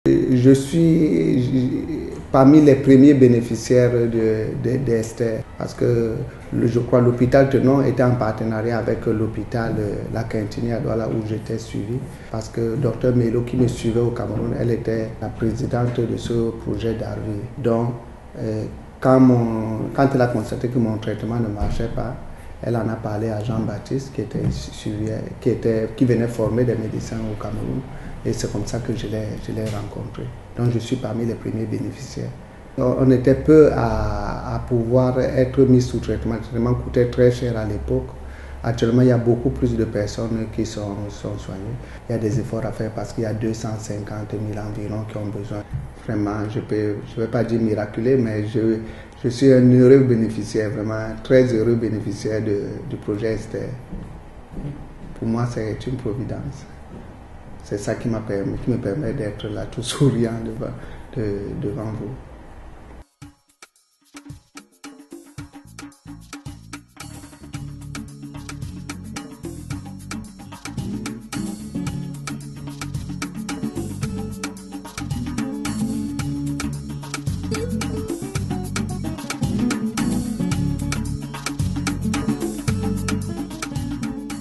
Je suis parmi les premiers bénéficiaires d'Esther parce que je crois que l'hôpital Tenon était en partenariat avec l'hôpital La Quintini à Douala où j'étais suivi parce que Dr Melo qui me suivait au Cameroun, elle était la présidente de ce projet d'Arvi. Donc quand elle a constaté que mon traitement ne marchait pas, elle en a parlé à Jean-Baptiste qui venait former des médecins au Cameroun. Et c'est comme ça que je l'ai rencontré. Donc je suis parmi les premiers bénéficiaires. On était peu à pouvoir être mis sous traitement. Le traitement coûtait très cher à l'époque. Actuellement, il y a beaucoup plus de personnes qui sont soignées. Il y a des efforts à faire parce qu'il y a 250 000 environ qui ont besoin. Vraiment, je ne vais pas dire miraculé, mais je suis un heureux bénéficiaire, vraiment très heureux bénéficiaire du projet Esther. Pour moi, c'est une providence. C'est ça qui me permet d'être là tout souriant devant vous.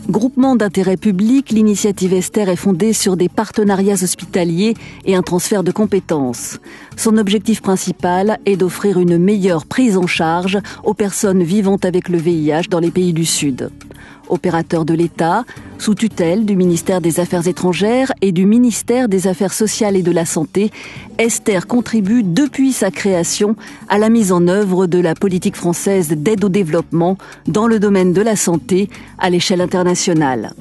Groupement d'intérêt public, l'initiative Esther est fondée sur des partenariats hospitaliers et un transfert de compétences. Son objectif principal est d'offrir une meilleure prise en charge aux personnes vivant avec le VIH dans les pays du Sud. Opérateur de l'État, sous tutelle du ministère des Affaires étrangères et du ministère des Affaires sociales et de la Santé, Esther contribue depuis sa création à la mise en œuvre de la politique française d'aide au développement dans le domaine de la santé à l'échelle internationale.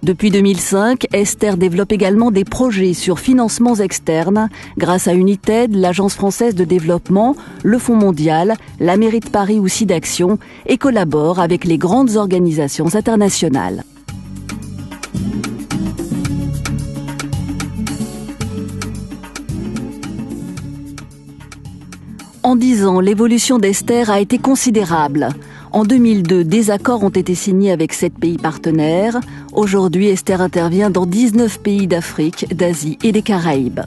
Depuis 2005, Esther développe également des projets sur financements externes grâce à United, l'Agence française de développement, le Fonds mondial, la mairie de Paris ou SIDAction et collabore avec les grandes organisations internationales. En 10 ans, l'évolution d'Esther a été considérable. En 2002, des accords ont été signés avec 7 pays partenaires. Aujourd'hui, Esther intervient dans 19 pays d'Afrique, d'Asie et des Caraïbes.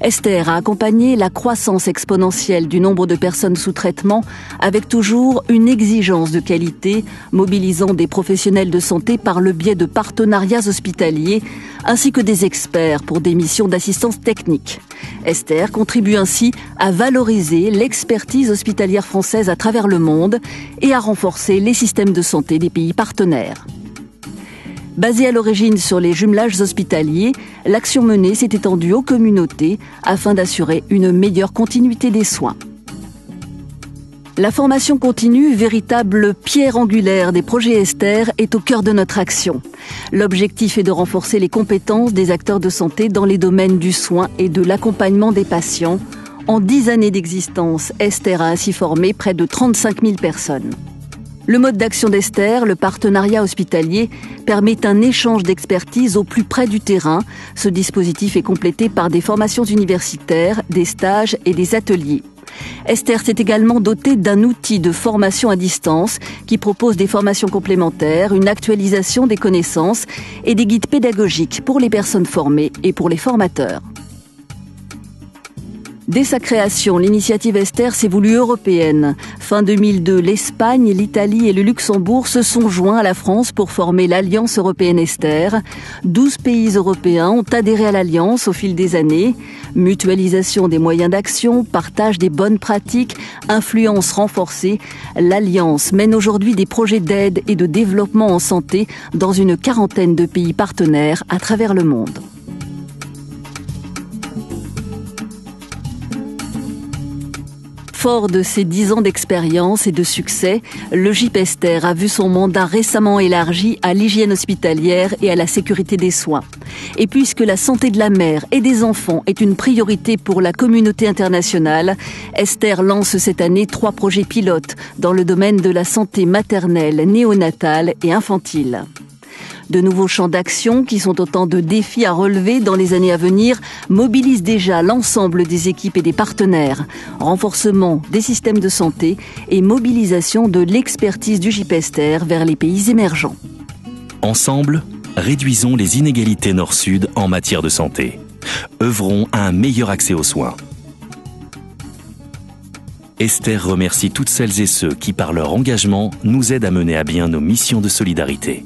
Esther a accompagné la croissance exponentielle du nombre de personnes sous traitement avec toujours une exigence de qualité, mobilisant des professionnels de santé par le biais de partenariats hospitaliers ainsi que des experts pour des missions d'assistance technique. Esther contribue ainsi à valoriser l'expertise hospitalière française à travers le monde et à renforcer les systèmes de santé des pays partenaires. Basée à l'origine sur les jumelages hospitaliers, l'action menée s'est étendue aux communautés afin d'assurer une meilleure continuité des soins. La formation continue, véritable pierre angulaire des projets Esther, est au cœur de notre action. L'objectif est de renforcer les compétences des acteurs de santé dans les domaines du soin et de l'accompagnement des patients. En 10 années d'existence, Esther a ainsi formé près de 35 000 personnes. Le mode d'action d'Esther, le partenariat hospitalier, permet un échange d'expertise au plus près du terrain. Ce dispositif est complété par des formations universitaires, des stages et des ateliers. Esther s'est également dotée d'un outil de formation à distance qui propose des formations complémentaires, une actualisation des connaissances et des guides pédagogiques pour les personnes formées et pour les formateurs. Dès sa création, l'initiative Esther s'est voulue européenne. Fin 2002, l'Espagne, l'Italie et le Luxembourg se sont joints à la France pour former l'Alliance européenne Esther. 12 pays européens ont adhéré à l'Alliance au fil des années. Mutualisation des moyens d'action, partage des bonnes pratiques, influence renforcée. L'Alliance mène aujourd'hui des projets d'aide et de développement en santé dans une quarantaine de pays partenaires à travers le monde. Fort de ses 10 ans d'expérience et de succès, le GIP Esther a vu son mandat récemment élargi à l'hygiène hospitalière et à la sécurité des soins. Et puisque la santé de la mère et des enfants est une priorité pour la communauté internationale, Esther lance cette année 3 projets pilotes dans le domaine de la santé maternelle, néonatale et infantile. De nouveaux champs d'action, qui sont autant de défis à relever dans les années à venir, mobilisent déjà l'ensemble des équipes et des partenaires. Renforcement des systèmes de santé et mobilisation de l'expertise du GIP Esther vers les pays émergents. Ensemble, réduisons les inégalités nord-sud en matière de santé. œuvrons à un meilleur accès aux soins. Esther remercie toutes celles et ceux qui, par leur engagement, nous aident à mener à bien nos missions de solidarité.